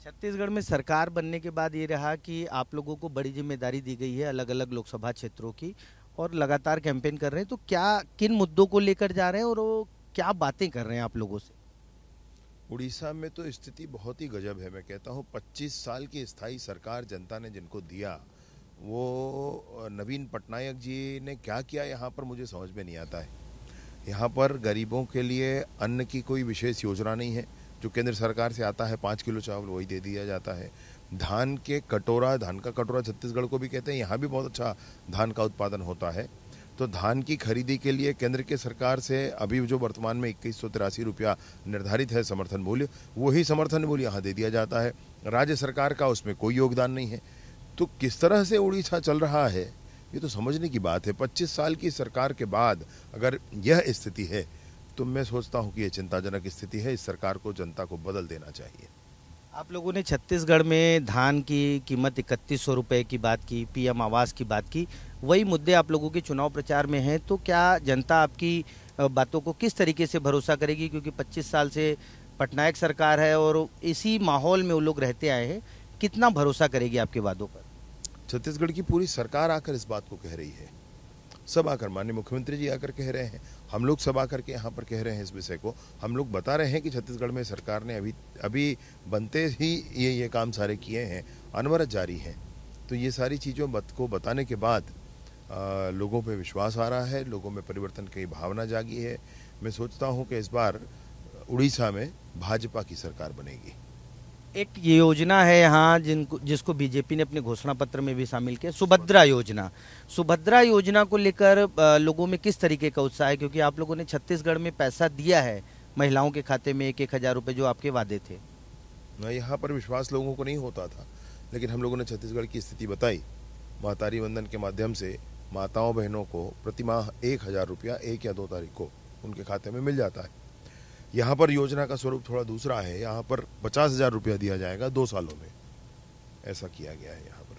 छत्तीसगढ़ में सरकार बनने के बाद ये रहा कि आप लोगों को बड़ी जिम्मेदारी दी गई है अलग अलग लोकसभा क्षेत्रों की और लगातार कैंपेन कर रहे हैं। तो क्या किन मुद्दों को लेकर जा रहे हैं और वो क्या बातें कर रहे हैं आप लोगों से? उड़ीसा में तो स्थिति बहुत ही गजब है। मैं कहता हूँ 25 साल की स्थायी सरकार जनता ने जिनको दिया, वो नवीन पटनायक जी ने क्या किया यहाँ पर मुझे समझ में नहीं आता है। यहाँ पर गरीबों के लिए अन्न की कोई विशेष योजना नहीं है। जो केंद्र सरकार से आता है 5 किलो चावल वही दे दिया जाता है। धान का कटोरा छत्तीसगढ़ को भी कहते हैं, यहाँ भी बहुत अच्छा धान का उत्पादन होता है। तो धान की खरीदी के लिए केंद्र के सरकार से अभी जो वर्तमान में 2183 रुपया निर्धारित है समर्थन मूल्य, वही समर्थन मूल्य यहाँ दे दिया जाता है। राज्य सरकार का उसमें कोई योगदान नहीं है। तो किस तरह से उड़ीसा चल रहा है, ये तो समझने की बात है। 25 साल की सरकार के बाद अगर यह स्थिति है तो मैं सोचता हूँ कि यह चिंताजनक स्थिति है। इस सरकार को जनता को बदल देना चाहिए। आप लोगों ने छत्तीसगढ़ में धान की कीमत 3100 रुपये की बात की, पीएम आवास की बात की, वही मुद्दे आप लोगों के चुनाव प्रचार में हैं। तो क्या जनता आपकी बातों को किस तरीके से भरोसा करेगी, क्योंकि 25 साल से पटनायक सरकार है और इसी माहौल में वो लोग रहते आए हैं, कितना भरोसा करेगी आपके वादों पर? छत्तीसगढ़ की पूरी सरकार आकर इस बात को कह रही है। सब आकर, माननीय मुख्यमंत्री जी आकर कह रहे हैं, हम लोग सब आकर के यहाँ पर कह रहे हैं इस विषय को। हम लोग बता रहे हैं कि छत्तीसगढ़ में सरकार ने अभी बनते ही ये काम सारे किए हैं, अनवरत जारी हैं। तो ये सारी चीज़ों को बताने के बाद लोगों पे विश्वास आ रहा है, लोगों में परिवर्तन की भावना जागी है। मैं सोचता हूँ कि इस बार उड़ीसा में भाजपा की सरकार बनेगी। एक ये योजना है यहाँ जिसको बीजेपी ने अपने घोषणा पत्र में भी शामिल किया, सुभद्रा योजना। सुभद्रा योजना को लेकर लोगों में किस तरीके का उत्साह है, क्योंकि आप लोगों ने छत्तीसगढ़ में पैसा दिया है महिलाओं के खाते में 1,000 रुपये जो आपके वादे थे। यहाँ पर विश्वास लोगों को नहीं होता था, लेकिन हम लोगों ने छत्तीसगढ़ की स्थिति बताई। मातारी वंदन के माध्यम से माताओं बहनों को प्रतिमाह 1,000 रुपया 1 या 2 तारीख को उनके खाते में मिल जाता है। यहाँ पर योजना का स्वरूप थोड़ा दूसरा है। यहाँ पर 50,000 रुपया दिया जाएगा 2 सालों में, ऐसा किया गया है यहाँ पर।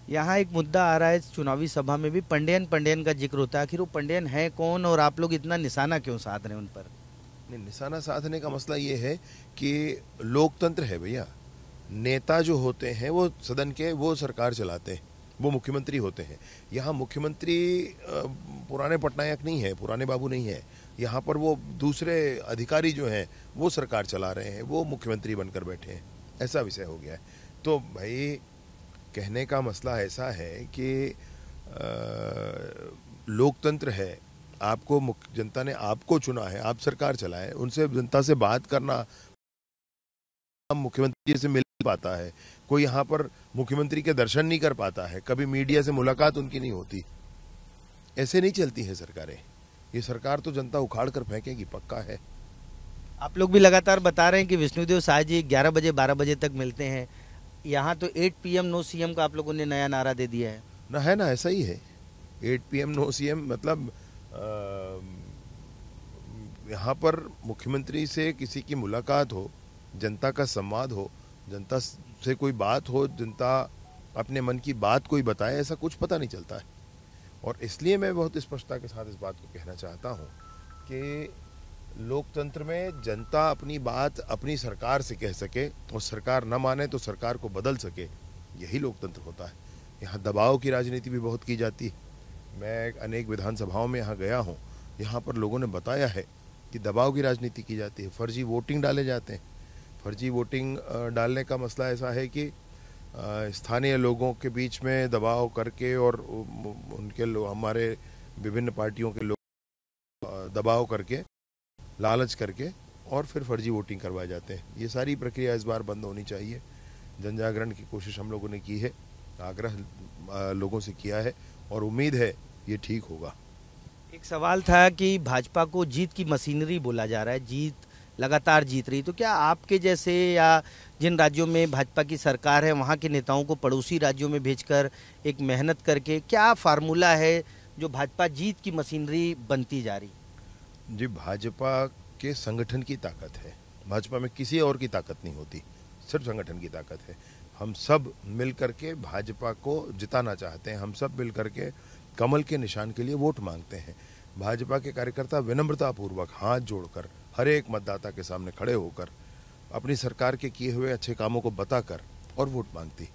यहाँ एक मुद्दा आ रहा है चुनावी सभा में भी, पंडियन का जिक्र होता है। आखिर वो पंडियन है कौन और आप लोग इतना निशाना क्यों साध रहे हैं उन पर? नहीं, निशाना साधने का मसला ये है कि लोकतंत्र है भैया। नेता जो होते हैं वो सदन के, वो सरकार चलाते हैं, वो मुख्यमंत्री होते हैं। यहाँ मुख्यमंत्री पुराने पटनायक नहीं है, पुराने बाबू नहीं है। यहाँ पर वो दूसरे अधिकारी जो हैं वो सरकार चला रहे हैं, वो मुख्यमंत्री बनकर बैठे हैं। ऐसा विषय हो गया है। तो भाई कहने का मसला ऐसा है कि लोकतंत्र है, आपको जनता ने आपको चुना है, आप सरकार चलाएं, उनसे जनता से बात करना। मुख्यमंत्री से मिल पाता है कोई, यहाँ पर मुख्यमंत्री के दर्शन नहीं कर पाता है, कभी मीडिया से मुलाकात उनकी नहीं होती। ऐसे नहीं चलती हैं सरकारें। ये सरकार तो जनता उखाड़ कर फेंकेगी, पक्का है। आप लोग भी लगातार बता रहे हैं कि विष्णुदेव साय जी 11 बजे 12 बजे तक मिलते हैं। यहाँ तो 8 PM नो CM का आप लोगों ने नया नारा दे दिया है ना। है ना, ऐसा ही है। 8 PM नो CM मतलब यहाँ पर मुख्यमंत्री से किसी की मुलाकात हो, जनता का संवाद हो, जनता से कोई बात हो, जनता अपने मन की बात कोई बताए, ऐसा कुछ पता नहीं चलता है। और इसलिए मैं बहुत स्पष्टता के साथ इस बात को कहना चाहता हूँ कि लोकतंत्र में जनता अपनी बात अपनी सरकार से कह सके और सरकार न माने तो सरकार को बदल सके, यही लोकतंत्र होता है। यहाँ दबाव की राजनीति भी बहुत की जाती है। मैं अनेक विधानसभाओं में यहाँ गया हूँ, यहाँ पर लोगों ने बताया है कि दबाव की राजनीति की जाती है, फर्जी वोटिंग डाले जाते हैं। फर्जी वोटिंग डालने का मसला ऐसा है कि स्थानीय लोगों के बीच में दबाव करके और उनके हमारे विभिन्न पार्टियों के लोग दबाव करके, लालच करके और फिर फर्जी वोटिंग करवाए जाते हैं। ये सारी प्रक्रिया इस बार बंद होनी चाहिए। जन जागरण की कोशिश हम लोगों ने की है, आग्रह लोगों से किया है और उम्मीद है ये ठीक होगा। एक सवाल था कि भाजपा को जीत की मशीनरी बोला जा रहा है, जीत लगातार जीत रही, तो क्या आपके जैसे या जिन राज्यों में भाजपा की सरकार है वहाँ के नेताओं को पड़ोसी राज्यों में भेजकर एक मेहनत करके क्या फार्मूला है जो भाजपा जीत की मशीनरी बनती जा रही? जी, भाजपा के संगठन की ताकत है। भाजपा में किसी और की ताकत नहीं होती, सिर्फ संगठन की ताकत है। हम सब मिल करके भाजपा को जिताना चाहते हैं, हम सब मिल करके कमल के निशान के लिए वोट मांगते हैं। भाजपा के कार्यकर्ता विनम्रतापूर्वक हाथ जोड़कर हर एक मतदाता के सामने खड़े होकर अपनी सरकार के किए हुए अच्छे कामों को बताकर और वोट मांगती।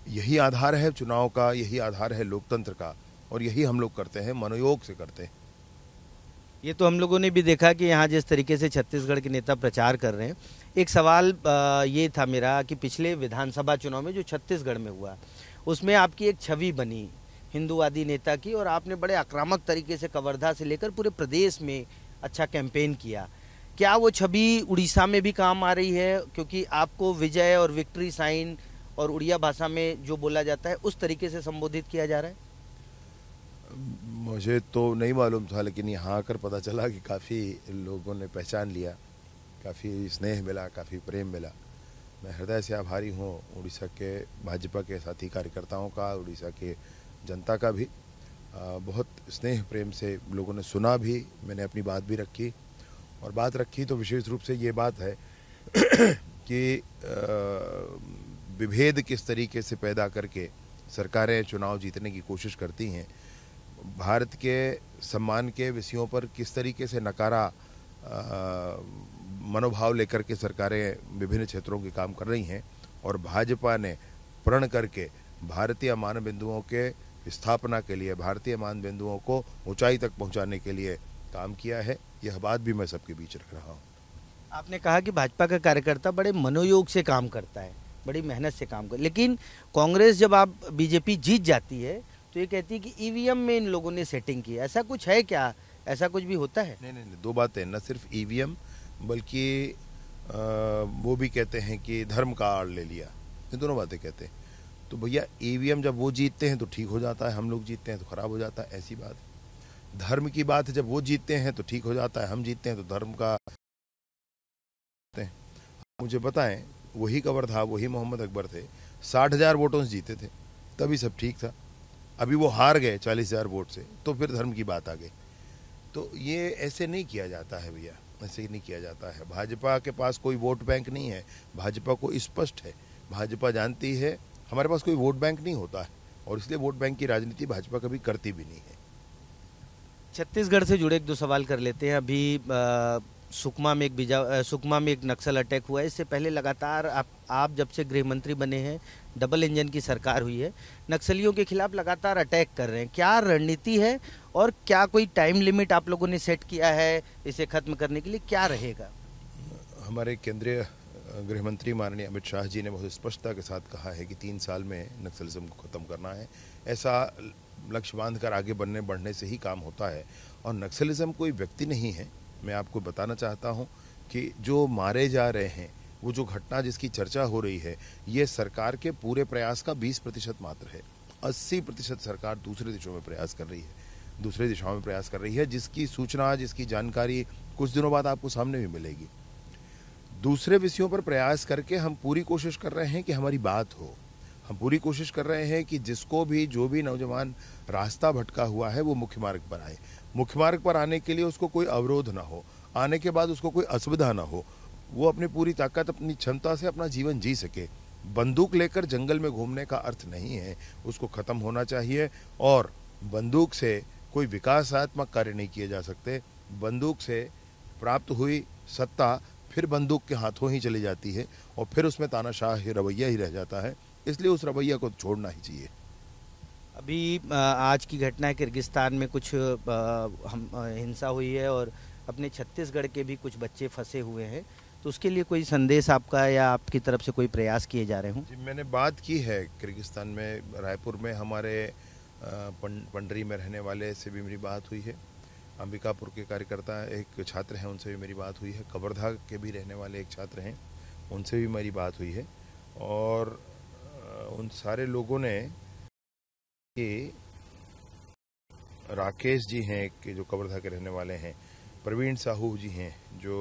यही आधार है चुनाव का, यही आधार है लोकतंत्र का, और यही हम लोग करते हैं, मनोयोग से करते हैं। ये तो हम लोगों ने भी देखा कि यहाँ जिस तरीके से छत्तीसगढ़ के नेता प्रचार कर रहे हैं। एक सवाल ये था मेरा कि पिछले विधानसभा चुनाव में जो छत्तीसगढ़ में हुआ, उसमें आपकी एक छवि बनी हिंदूवादी नेता की, और आपने बड़े आक्रामक तरीके से कवर्धा से लेकर पूरे प्रदेश में अच्छा कैंपेन किया। क्या वो छवि उड़ीसा में भी काम आ रही है? क्योंकि आपको विजय और विक्ट्री साइन और उड़िया भाषा में जो बोला जाता है उस तरीके से संबोधित किया जा रहा है। मुझे तो नहीं मालूम था, लेकिन यहाँ आकर पता चला कि काफ़ी लोगों ने पहचान लिया, काफ़ी स्नेह मिला, काफ़ी प्रेम मिला। मैं हृदय से आभारी हूँ उड़ीसा के भाजपा के साथी कार्यकर्ताओं का, उड़ीसा के जनता का भी। बहुत स्नेह प्रेम से लोगों ने सुना भी, मैंने अपनी बात भी रखी, और बात रखी तो विशेष रूप से ये बात है कि विभेद किस तरीके से पैदा करके सरकारें चुनाव जीतने की कोशिश करती हैं, भारत के सम्मान के विषयों पर किस तरीके से नकारा मनोभाव लेकर के सरकारें विभिन्न क्षेत्रों के काम कर रही हैं, और भाजपा ने प्रण करके भारतीय मानबिंदुओं के स्थापना के लिए, भारतीय मानबिंदुओं को ऊंचाई तक पहुंचाने के लिए काम किया है। यह बात भी मैं सबके बीच रख रहा हूँ। आपने कहा कि भाजपा का कार्यकर्ता बड़े मनोयोग से काम करता है, बड़ी मेहनत से काम कर, लेकिन कांग्रेस जब आप बीजेपी जीत जाती है तो ये कहती है कि ईवीएम में इन लोगों ने सेटिंग की। ऐसा कुछ है क्या? ऐसा कुछ भी होता है? नहीं, दो बातें, न सिर्फ ईवीएम बल्कि वो भी कहते हैं कि धर्म का आड़ ले लिया, ये दोनों बातें कहते हैं। तो भैया ईवीएम जब वो जीतते हैं तो ठीक हो जाता है, हम लोग जीतते हैं तो खराब हो जाता है, ऐसी बात। धर्म की बात है, जब वो जीतते हैं तो ठीक हो जाता है, हम जीतते हैं तो धर्म का। मुझे बताएं, वही कवर्धा, वही मोहम्मद अकबर थे, 60,000 वोटों से जीते थे, तभी सब ठीक था। अभी वो हार गए 40,000 वोट से, तो फिर धर्म की बात आ गई। तो ये ऐसे नहीं किया जाता है भैया, ऐसे ही नहीं किया जाता है। भाजपा के पास कोई वोट बैंक नहीं है, भाजपा को स्पष्ट है, भाजपा जानती है हमारे पास कोई वोट बैंक नहीं होता है, और इसलिए वोट बैंक की राजनीति भाजपा कभी करती भी नहीं है। छत्तीसगढ़ से जुड़े एक दो सवाल कर लेते हैं। अभी सुकमा में एक नक्सल अटैक हुआ है। इससे पहले लगातार आप जब से गृह मंत्री बने हैं, डबल इंजन की सरकार हुई है, नक्सलियों के खिलाफ लगातार अटैक कर रहे हैं। क्या रणनीति है, और क्या कोई टाइम लिमिट आप लोगों ने सेट किया है इसे खत्म करने के लिए? क्या रहेगा? हमारे केंद्रीय गृह मंत्री माननीय अमित शाह जी ने बहुत स्पष्टता के साथ कहा है कि 3 साल में नक्सलिज्म को ख़त्म करना है। ऐसा लक्ष्य बांधकर आगे बढ़ने से ही काम होता है। और नक्सलिज्म कोई व्यक्ति नहीं है। मैं आपको बताना चाहता हूं कि जो मारे जा रहे हैं, वो जो घटना जिसकी चर्चा हो रही है, ये सरकार के पूरे प्रयास का 20% मात्र है। 80% सरकार दूसरे दिशाओं में प्रयास कर रही है, जिसकी सूचना, जिसकी जानकारी कुछ दिनों बाद आपको सामने भी मिलेगी। दूसरे विषयों पर प्रयास करके हम पूरी कोशिश कर रहे हैं कि हमारी बात हो। हम पूरी कोशिश कर रहे हैं कि जिसको भी, जो भी नौजवान रास्ता भटका हुआ है, वो मुख्य मार्ग पर आए। मुख्य मार्ग पर आने के लिए उसको कोई अवरोध ना हो, आने के बाद उसको कोई असुविधा ना हो, वो अपनी पूरी ताकत, अपनी क्षमता से अपना जीवन जी सके। बंदूक लेकर जंगल में घूमने का अर्थ नहीं है, उसको खत्म होना चाहिए। और बंदूक से कोई विकासात्मक कार्य नहीं किए जा सकते। बंदूक से प्राप्त हुई सत्ता फिर बंदूक के हाथों ही चली जाती है, और फिर उसमें तानाशाह रवैया ही रह जाता है। इसलिए उस रवैया को छोड़ना ही चाहिए। अभी आज की घटना है, किर्गिस्तान में कुछ हिंसा हुई है, और अपने छत्तीसगढ़ के भी कुछ बच्चे फंसे हुए हैं, तो उसके लिए कोई संदेश आपका या आपकी तरफ से कोई प्रयास किए जा रहे हों? जी, मैंने बात की है किर्गिस्तान में, रायपुर में हमारे पंडरी में रहने वाले से भी मेरी बात हुई है। अंबिकापुर के कार्यकर्ता एक छात्र हैं, उनसे भी मेरी बात हुई है। कवर्धा के भी रहने वाले एक छात्र हैं, उनसे भी मेरी बात हुई है। और उन सारे लोगों ने, कि राकेश जी हैं कि जो कवर्धा के रहने वाले हैं, प्रवीण साहू जी हैं जो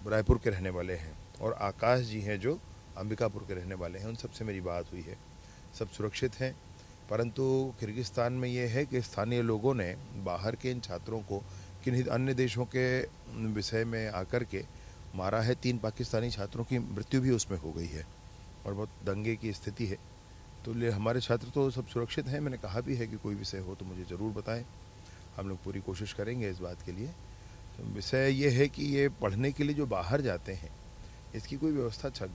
रायपुर के रहने वाले हैं, और आकाश जी हैं जो अंबिकापुर के रहने वाले हैं, उन सबसे मेरी बात हुई है। सब सुरक्षित हैं। परंतु किर्गिस्तान में ये है कि स्थानीय लोगों ने बाहर के इन छात्रों को किन्हीं अन्य देशों के विषय में आकर के मारा है। 3 पाकिस्तानी छात्रों की मृत्यु भी उसमें हो गई है, और बहुत दंगे की स्थिति है। तो हमारे छात्र तो सब सुरक्षित हैं। मैंने कहा भी है कि कोई विषय हो तो मुझे ज़रूर बताएं, हम लोग पूरी कोशिश करेंगे इस बात के लिए विषय ये है कि ये पढ़ने के लिए जो बाहर जाते हैं, इसकी कोई व्यवस्था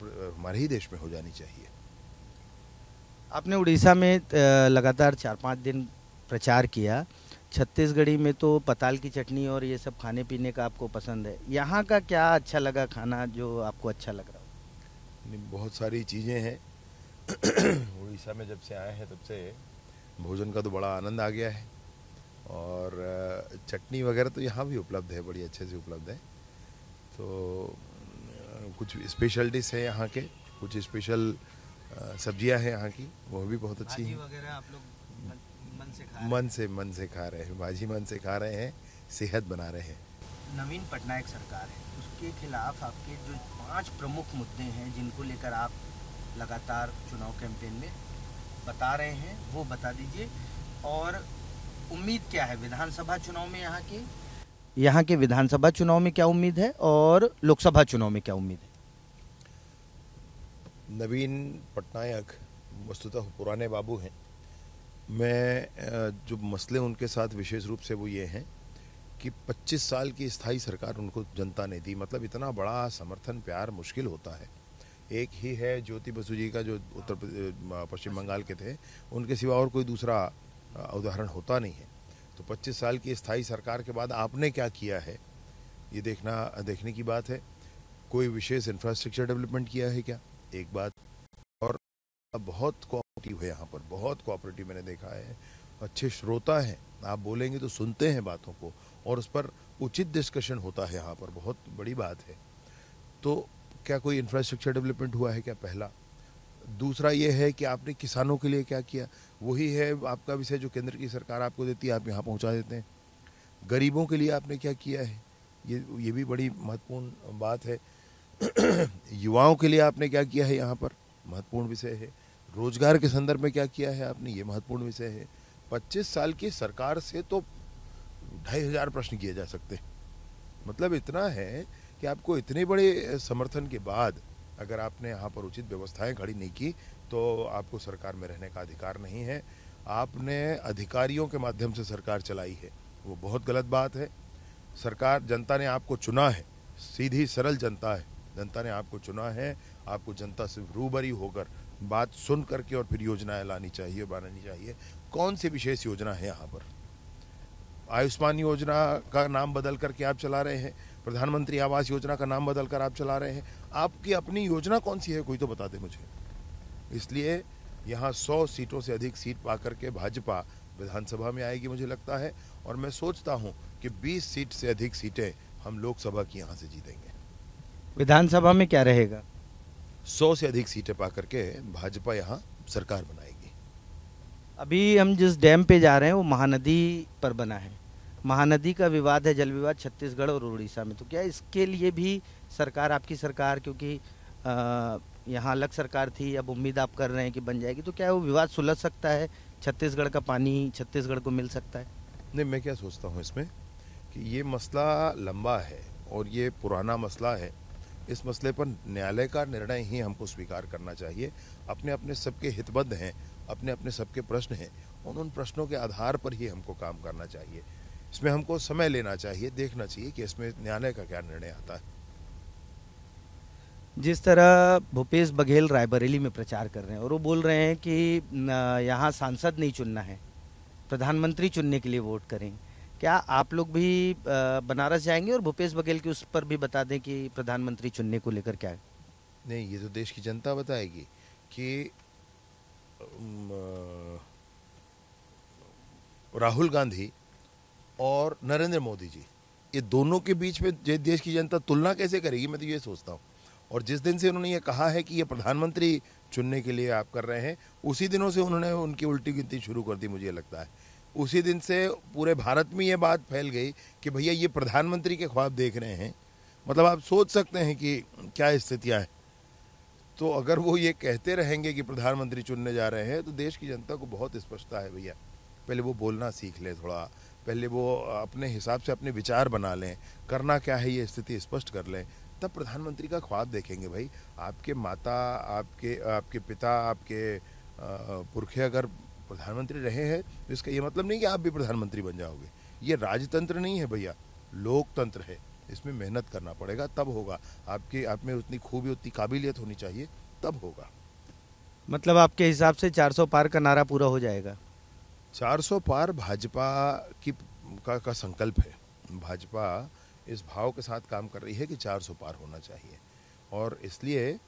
हमारे ही देश में हो जानी चाहिए। आपने उड़ीसा में लगातार 4-5 दिन प्रचार किया। छत्तीसगढ़ी में तो पताल की चटनी और ये सब खाने पीने का आपको पसंद है। यहाँ का क्या अच्छा लगा खाना जो आपको अच्छा लग रहा हो? बहुत सारी चीज़ें हैं। उड़ीसा में जब से आए हैं तब से भोजन का तो बड़ा आनंद आ गया है, और चटनी वगैरह तो यहाँ भी उपलब्ध है, बड़ी अच्छे से उपलब्ध है। तो कुछ स्पेशल डिश है यहाँ के, कुछ स्पेशल सब्जियां हैं यहाँ की, वो भी बहुत अच्छी हैं। वगैरह आप लोग मन से खा रहे हैं, भाजी मन से खा रहे हैं, सेहत बना रहे हैं। नवीन पटनायक सरकार है, उसके खिलाफ आपके जो 5 प्रमुख मुद्दे हैं जिनको लेकर आप लगातार चुनाव कैंपेन में बता रहे हैं, वो बता दीजिए। और उम्मीद क्या है विधानसभा चुनाव में यहाँ के विधानसभा चुनाव में क्या उम्मीद है और लोकसभा चुनाव में क्या उम्मीद है? नवीन पटनायक वस्तुतः पुराने बाबू हैं। मैं जो मसले उनके साथ विशेष रूप से वो ये हैं कि 25 साल की स्थायी सरकार उनको जनता ने दी। मतलब इतना बड़ा समर्थन प्यार मुश्किल होता है। एक ही है ज्योति बसु जी का, जो पश्चिम बंगाल के थे, उनके सिवा और कोई दूसरा उदाहरण होता नहीं है। तो 25 साल की स्थायी सरकार के बाद आपने क्या किया है, ये देखने की बात है। कोई विशेष इंफ्रास्ट्रक्चर डेवलपमेंट किया है क्या, एक बात। और बहुत कोऑपरेटिव है यहाँ पर, बहुत कोऑपरेटिव मैंने देखा है। अच्छे श्रोता हैं, आप बोलेंगे तो सुनते हैं बातों को, और उस पर उचित डिस्कशन होता है यहाँ पर, बहुत बड़ी बात है। तो क्या कोई इंफ्रास्ट्रक्चर डेवलपमेंट हुआ है क्या, पहला। दूसरा ये है कि आपने किसानों के लिए क्या किया, वही है आपका विषय जो केंद्र की सरकार आपको देती है, आप यहाँ पहुँचा देते हैं। गरीबों के लिए आपने क्या किया है, ये भी बड़ी महत्वपूर्ण बात है। युवाओं के लिए आपने क्या किया है, यहाँ पर महत्वपूर्ण विषय है। रोजगार के संदर्भ में क्या किया है आपने, ये महत्वपूर्ण विषय है। 25 साल की सरकार से तो 2500 प्रश्न किए जा सकते हैं। मतलब इतना है कि आपको इतने बड़े समर्थन के बाद अगर आपने यहाँ पर उचित व्यवस्थाएं खड़ी नहीं की तो आपको सरकार में रहने का अधिकार नहीं है। आपने अधिकारियों के माध्यम से सरकार चलाई है, वो बहुत गलत बात है। सरकार, जनता ने आपको चुना है, सीधी सरल जनता है, जनता ने आपको चुना है। आपको जनता से रूबरी होकर बात सुन करके और फिर योजनाएं लानी चाहिए, बनानी चाहिए। कौन सी विशेष योजना है यहाँ पर? आयुष्मान योजना का नाम बदल करके आप चला रहे हैं, प्रधानमंत्री आवास योजना का नाम बदल कर आप चला रहे हैं। आपकी अपनी योजना कौन सी है, कोई तो बता दे मुझे। इसलिए यहाँ 100 सीटों से अधिक सीट पा करके भाजपा विधानसभा में आएगी मुझे लगता है, और मैं सोचता हूँ कि 20 सीट से अधिक सीटें हम लोकसभा की यहाँ से जीतेंगे। विधानसभा में क्या रहेगा? 100 से अधिक सीटें पा करके भाजपा यहाँ सरकार बनाएगी। अभी हम जिस डैम पे जा रहे हैं वो महानदी पर बना है। महानदी का विवाद है, जल विवाद छत्तीसगढ़ और उड़ीसा में। तो क्या इसके लिए भी सरकार, आपकी सरकार, क्योंकि यहाँ अलग सरकार थी, अब उम्मीद आप कर रहे हैं कि बन जाएगी, तो क्या वो विवाद सुलझ सकता है? छत्तीसगढ़ का पानी छत्तीसगढ़ को मिल सकता है? नहीं, मैं क्या सोचता हूँ इसमें कि ये मसला लंबा है और ये पुराना मसला है। इस मसले पर न्यायालय का निर्णय ही हमको स्वीकार करना चाहिए। अपने अपने सबके हितबद्ध हैं, अपने अपने सबके प्रश्न हैं, उन प्रश्नों के आधार पर ही हमको काम करना चाहिए। इसमें हमको समय लेना चाहिए, देखना चाहिए कि इसमें न्यायालय का क्या निर्णय आता है। जिस तरह भूपेश बघेल रायबरेली में प्रचार कर रहे हैं और वो बोल रहे हैं कि यहाँ सांसद नहीं चुनना है, प्रधानमंत्री चुनने के लिए वोट करें, क्या आप लोग भी बनारस जाएंगे और भूपेश बघेल की उस पर भी बता दें कि प्रधानमंत्री चुनने को लेकर क्या है? नहीं, ये तो देश की जनता बताएगी कि राहुल गांधी और नरेंद्र मोदी जी, ये दोनों के बीच में देश की जनता तुलना कैसे करेगी, मैं तो ये सोचता हूँ। और जिस दिन से उन्होंने ये कहा है कि ये प्रधानमंत्री चुनने के लिए आप कर रहे हैं, उसी दिनों से उन्होंने उनकी उल्टी गिनती शुरू कर दी, मुझे लगता है। उसी दिन से पूरे भारत में ये बात फैल गई कि भैया ये प्रधानमंत्री के ख्वाब देख रहे हैं। मतलब आप सोच सकते हैं कि क्या स्थितियाँ हैं। तो अगर वो ये कहते रहेंगे कि प्रधानमंत्री चुनने जा रहे हैं, तो देश की जनता को बहुत स्पष्टता है भैया। पहले वो बोलना सीख लें थोड़ा, पहले वो अपने हिसाब से अपने विचार बना लें, करना क्या है ये स्थिति स्पष्ट कर लें, तब प्रधानमंत्री का ख्वाब देखेंगे। भाई, आपके माता, आपके पिता, आपके पुरखे अगर प्रधानमंत्री रहे हैं तो इसका ये मतलब नहीं कि आप भी प्रधानमंत्री बन जाओगे। ये राजतंत्र नहीं है भैया, लोकतंत्र है, इसमें मेहनत करना पड़ेगा, तब होगा। आपके आप में उतनी खूबी, उतनी काबिलियत होनी चाहिए, तब होगा। मतलब आपके हिसाब से 400 पार का नारा पूरा हो जाएगा? 400 पार भाजपा की का संकल्प है। भाजपा इस भाव के साथ काम कर रही है कि 400 पार होना चाहिए, और इसलिए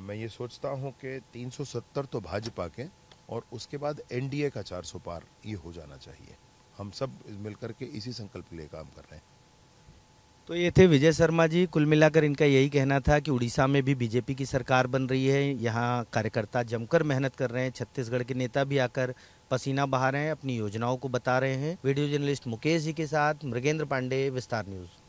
मैं ये सोचता हूँ कि 370 तो भाजपा के, और उसके बाद एनडीए का 400 पार ये हो जाना चाहिए। हम सब मिलकर के इसी संकल्प के लिए काम कर रहे हैं। तो ये थे विजय शर्मा जी। कुल मिलाकर इनका यही कहना था कि उड़ीसा में भी बीजेपी की सरकार बन रही है, यहाँ कार्यकर्ता जमकर मेहनत कर रहे हैं, छत्तीसगढ़ के नेता भी आकर पसीना बहा रहे हैं, अपनी योजनाओं को बता रहे हैं। वीडियो जर्नलिस्ट मुकेश जी के साथ मृगेंद्र पांडे, विस्तार न्यूज़।